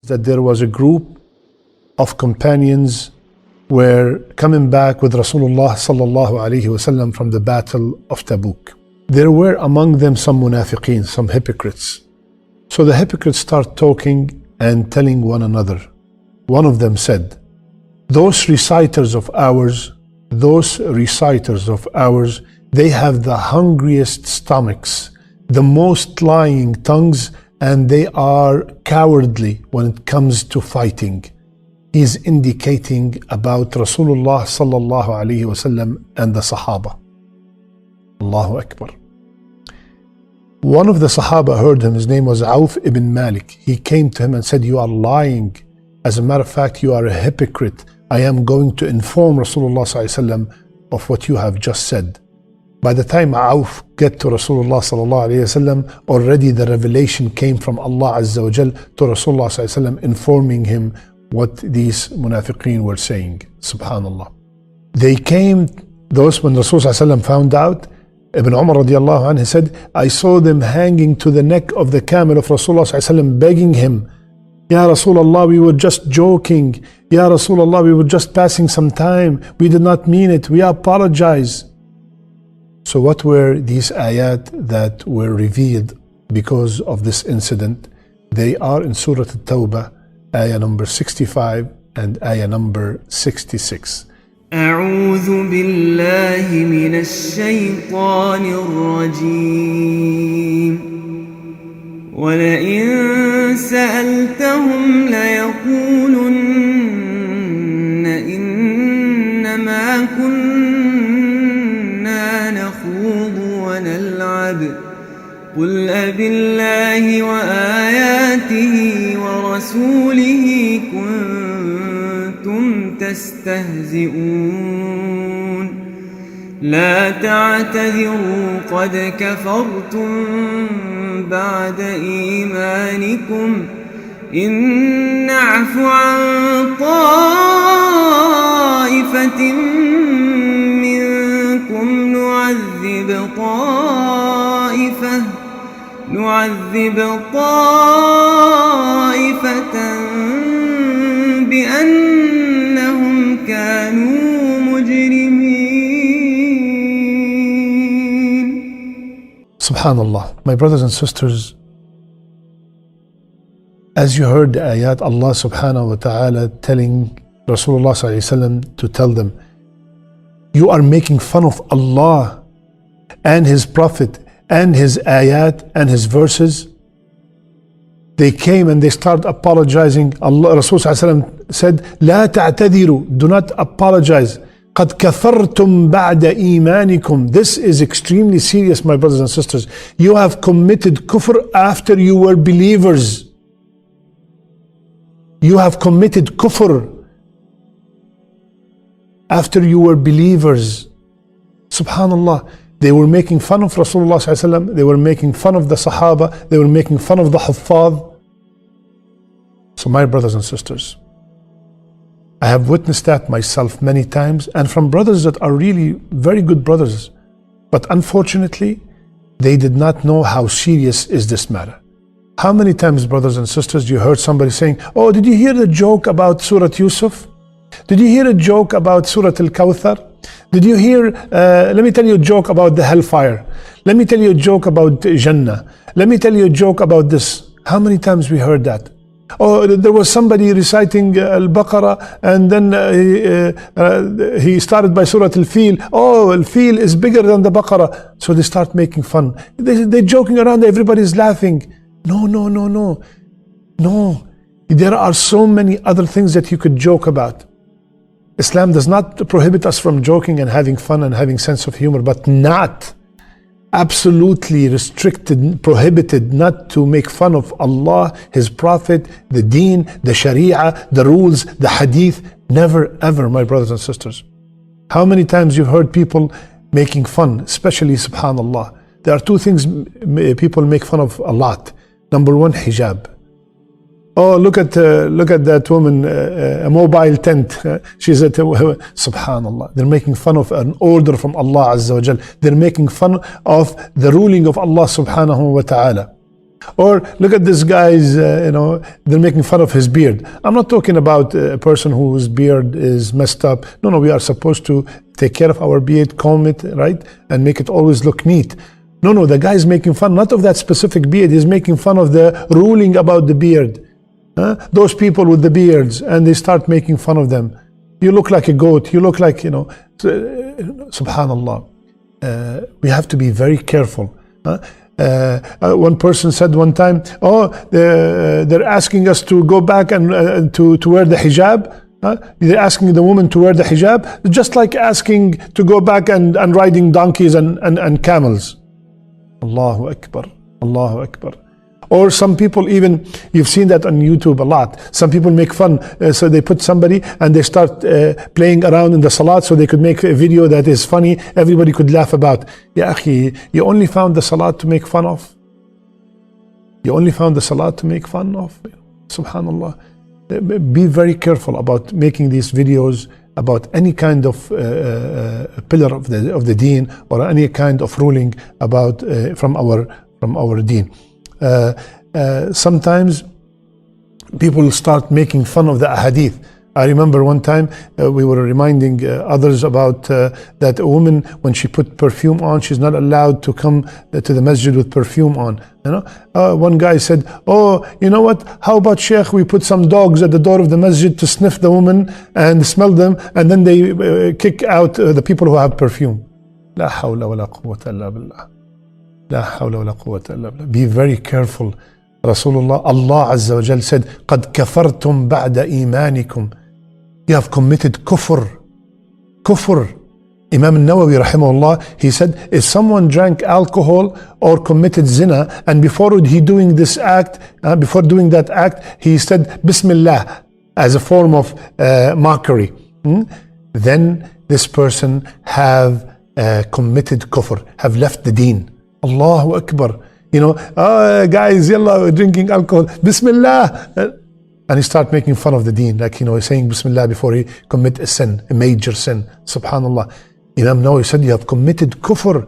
that there was a group of companions were coming back with Rasulullah sallallahu alaihi wasallam from the battle of Tabuk. There were among them some munafiqeen, some hypocrites. So the hypocrites start talking and telling one another. One of them said, those reciters of ours, they have the hungriest stomachs, the most lying tongues, and they are cowardly when it comes to fighting. He's indicating about Rasulullah sallallahu alaihi wasallam and the Sahaba. Allahu Akbar. One of the Sahaba heard him. His name was Auf ibn Malik. He came to him and said, you are lying. As a matter of fact, you are a hypocrite. I am going to inform Rasulullah sallallahu alaihi wasallam of what you have just said. By the time Auf get to Rasulullah sallallahu alaihi wasallam, already the revelation came from Allah Azza wa Jal to Rasulullah sallallahu alaihi wasallam, informing him what these munafiqeen were saying. Subhanallah. They came, those when Rasulullah sallallahu alaihi wasallam found out, Ibn Umar radiallahu anhu said, I saw them hanging to the neck of the camel of Rasulullah sallallahu alaihi wasallam, begging him, Ya Rasulullah, we were just joking. Ya Rasulullah, we were just passing some time. We did not mean it. We apologize. So what were these ayat that were revealed because of this incident? They are in Surah At-Tawbah, ayah number 65 and ayah number 66. أعوذ بالله من الشيطان الرجيم ولئن سألتهم ليقولن إنما كنا نخوض ونلعب قل أبالله وآياته ورسوله كنتم تستهزئون لا تعتذروا قد كفرتم بعد إيمانكم إن نعف عن طائفة منكم نعذب طائفة بأنهم كانوا مجرمين. Subhanallah. My brothers and sisters, as you heard the ayat, Allah subhanahu wa ta'ala telling Rasulullah sallallahu alayhi wa sallam to tell them, you are making fun of Allah and His Prophet and His ayat and His verses. They came and they started apologizing. Allah, Rasulullah sallallahu alayhi wa sallam said, لا تعتذروا, do not apologize. قد كفرتم بعد إيمانكم. This is extremely serious, my brothers and sisters. You have committed kufr after you were believers. You have committed kufr after you were believers. Subhanallah. They were making fun of Rasulullah sallallahu alaihi wasallam. They were making fun of the Sahaba. They were making fun of the Huffaz. So my brothers and sisters, I have witnessed that myself many times, and from brothers that are really very good brothers. But unfortunately, they did not know how serious is this matter. How many times, brothers and sisters, you heard somebody saying, oh, did you hear the joke about Surah Yusuf? Did you hear a joke about Surah Al-Kawthar? Did you hear, let me tell you a joke about the hellfire. Let me tell you a joke about Jannah. Let me tell you a joke about this. How many times we heard that? Oh, there was somebody reciting Al-Baqarah, and then he started by Surah Al-Fil. Oh, Al-Fil is bigger than the Baqarah. So they start making fun. They're joking around, everybody's laughing. No. There are so many other things that you could joke about. Islam does not prohibit us from joking and having fun and having sense of humor, but not absolutely restricted, prohibited not to make fun of Allah, His Prophet, the Deen, the Sharia, the rules, the Hadith. Never ever, my brothers and sisters. How many times you've heard people making fun, especially subhanallah. There are two things people make fun of a lot. Number one, hijab. Oh, look at that woman, a mobile tent. She's at subhanallah. They're making fun of an order from Allah Azza wa Jal. They're making fun of the ruling of Allah subhanahu wa ta'ala. Or look at this guy's, they're making fun of his beard. I'm not talking about a person whose beard is messed up. No, we are supposed to take care of our beard, comb it, right? And make it always look neat. No, the guy is making fun, not of that specific beard. He's making fun of the ruling about the beard. Those people with the beards, and they start making fun of them. You look like a goat. You look like, subhanallah. We have to be very careful. One person said one time, they're asking us to go back and to wear the hijab. They're asking the woman to wear the hijab, just like asking to go back and riding donkeys and camels. Allahu Akbar, Allahu Akbar. Or some people even, you've seen that on YouTube a lot. Some people make fun, so they put somebody and they start playing around in the salat so they could make a video that is funny, everybody could laugh about. Ya akhi, you only found the salat to make fun of? You only found the salat to make fun of? Subhanallah. Be very careful about making these videos about any kind of pillar of the deen, or any kind of ruling about from our deen. Sometimes people start making fun of the hadith. I remember one time we were reminding others about that a woman, when she put perfume on, she's not allowed to come to the masjid with perfume on. One guy said, you know what? How about Sheikh, we put some dogs at the door of the masjid to sniff the woman and smell them, and then they kick out the people who have perfume. La hawla wa la quwwata illa billah. La hawla wa la quwwata illa billah. Be very careful. Rasulullah, Allah Azza wa Jal said, قَدْ كَفَرْتُمْ بَعْدَ إِيمَانِكُمْ. You have committed kufr. Imam al-Nawawi rahimahullah, he said, if someone drank alcohol or committed zina, and before doing that act, he said Bismillah as a form of mockery, then this person have committed kufr, have left the deen. Allahu Akbar. Guys, yalla, we're drinking alcohol. Bismillah. And he start making fun of the deen, like, saying Bismillah before he commit a sin, a major sin. Subhanallah. Imam Nawawi said, you have committed kufr.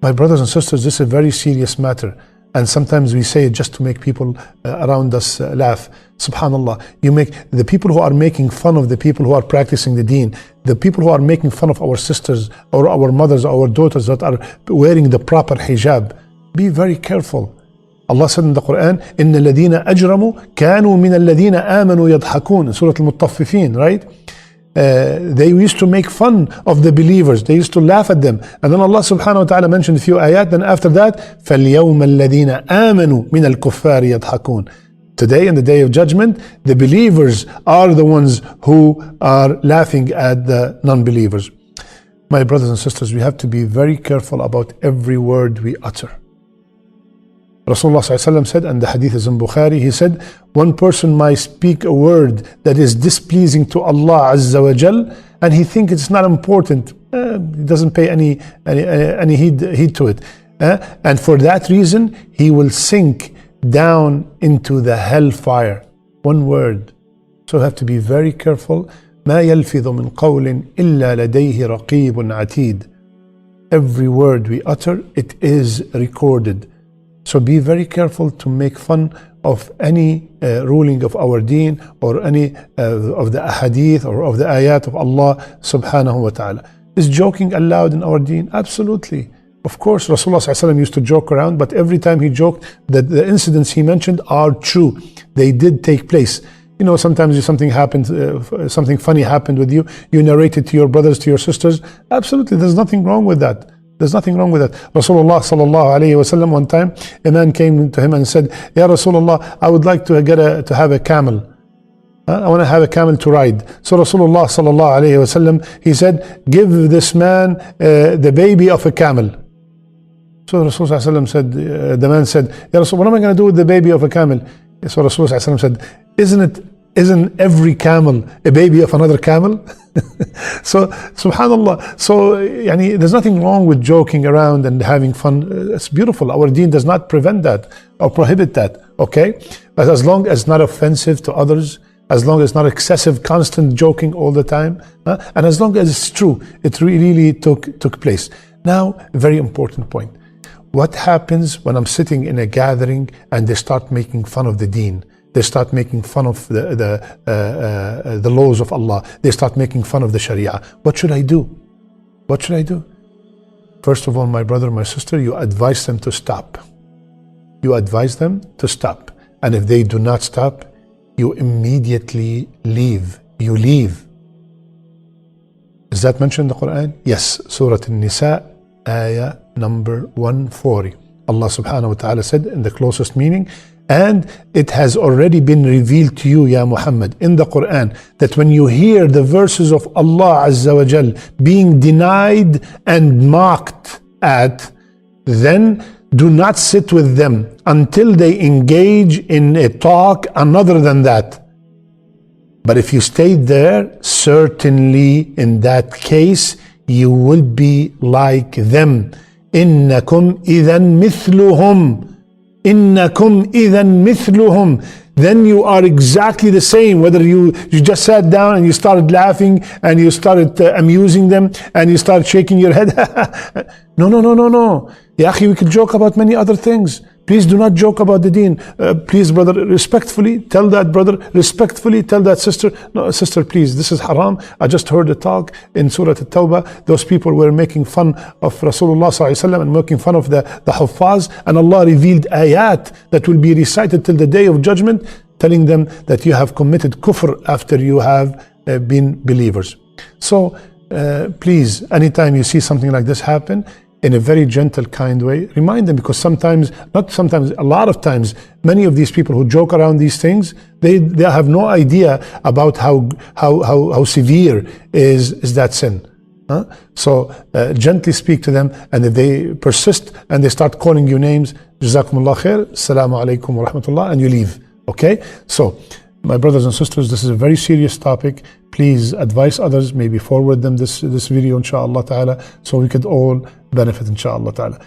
My brothers and sisters, this is a very serious matter. And sometimes we say it just to make people around us laugh. Subhanallah. You make the people who are making fun of the people who are practicing the deen, the people who are making fun of our sisters or our mothers, our daughters that are wearing the proper hijab. Be very careful. Allah said in the Quran, إِنَّ الَّذِينَ أَجْرَمُوا كَانُوا مِنَ الَّذِينَ آمَنُوا يَضْحَكُونَ in Surah Al-Mutaffifin, right? They used to make fun of the believers. They used to laugh at them. And then Allah subhanahu wa ta'ala mentioned a few ayat. Then after that, فَالْيَوْمَ الَّذِينَ آمَنُوا مِنَ الْكُفَّارِ يَضْحَكُونَ. Today, in the day of judgment, the believers are the ones who are laughing at the non-believers. My brothers and sisters, we have to be very careful about every word we utter. Rasulullah ﷺ said, and the hadith is in Bukhari, he said, one person might speak a word that is displeasing to Allah Azza wa Jal, and he thinks it's not important. He doesn't pay any heed to it. And for that reason, he will sink down into the hellfire. One word. So we have to be very careful. ما يلفظ من قول إلا لديه رقيب عتيد. Every word we utter, it is recorded. So be very careful to make fun of any ruling of our deen, or any of the hadith or of the ayat of Allah subhanahu wa ta'ala. Is joking allowed in our deen? Absolutely. Of course, Rasulullah ﷺ used to joke around, but every time he joked, the incidents he mentioned are true. They did take place. Sometimes something happened, something funny happened with you. You narrate it to your brothers, to your sisters. Absolutely, there's nothing wrong with that. There's nothing wrong with that. Rasulullah sallallahu alayhi wasallam, one time, a man came to him and said, Ya Rasulullah, I would like to have a camel. I want to have a camel to ride. So Rasulullah sallallahu alayhi wasallam, he said, give this man the baby of a camel. So Rasulullah sallallahu alayhi wasallam said, the man said, Ya Rasul, what am I going to do with the baby of a camel? So Rasulullah sallallahu alayhi wasallam said, isn't every camel a baby of another camel? So subhanallah, so there's nothing wrong with joking around and having fun. It's beautiful. Our deen does not prevent that or prohibit that, okay? But as long as it's not offensive to others, as long as it's not excessive, constant joking all the time, and as long as it's true, it really took place. Now, a very important point. what happens when I'm sitting in a gathering and they start making fun of the deen? They start making fun of the laws of Allah. They start making fun of the Sharia. What should I do? What should I do? First of all, my brother, my sister, you advise them to stop. You advise them to stop. And if they do not stop, you immediately leave. You leave. Is that mentioned in the Quran? Yes. Surah An-Nisa, ayah number 140. Allah subhanahu wa ta'ala said in the closest meaning, and it has already been revealed to you, Ya Muhammad, in the Quran, that when you hear the verses of Allah Azza wa Jal being denied and mocked at, then do not sit with them until they engage in a talk another than that. But if you stayed there, certainly in that case, you will be like them. إِنَّكُمْ إِذًا مِثْلُهُمْ إِنَّكُمْ إِذًا مِثْلُهُمْ. Then you are exactly the same, whether you just sat down and you started laughing and you started amusing them and you started shaking your head. No. Ya akhi, we could joke about many other things. Please do not joke about the deen. Please, brother, respectfully tell that brother, respectfully tell that sister, no, sister, please, this is haram. I just heard a talk in Surah At-Tawbah. Those people were making fun of Rasulullah ﷺ and making fun of the Huffaz, and Allah revealed ayat that will be recited till the day of judgment, telling them that you have committed kufr after you have been believers. So please, anytime you see something like this happen, in a very gentle, kind way, remind them, because a lot of times, many of these people who joke around these things, they have no idea about how severe is that sin. So gently speak to them, and if they persist and they start calling you names, Jazakumullah khair, Assalamu alaikum wa rahmatullah, and you leave. Okay? So, my brothers and sisters, this is a very serious topic. Please advise others, maybe forward them this video, inshallah ta'ala, so we could all benefit, inshallah ta'ala.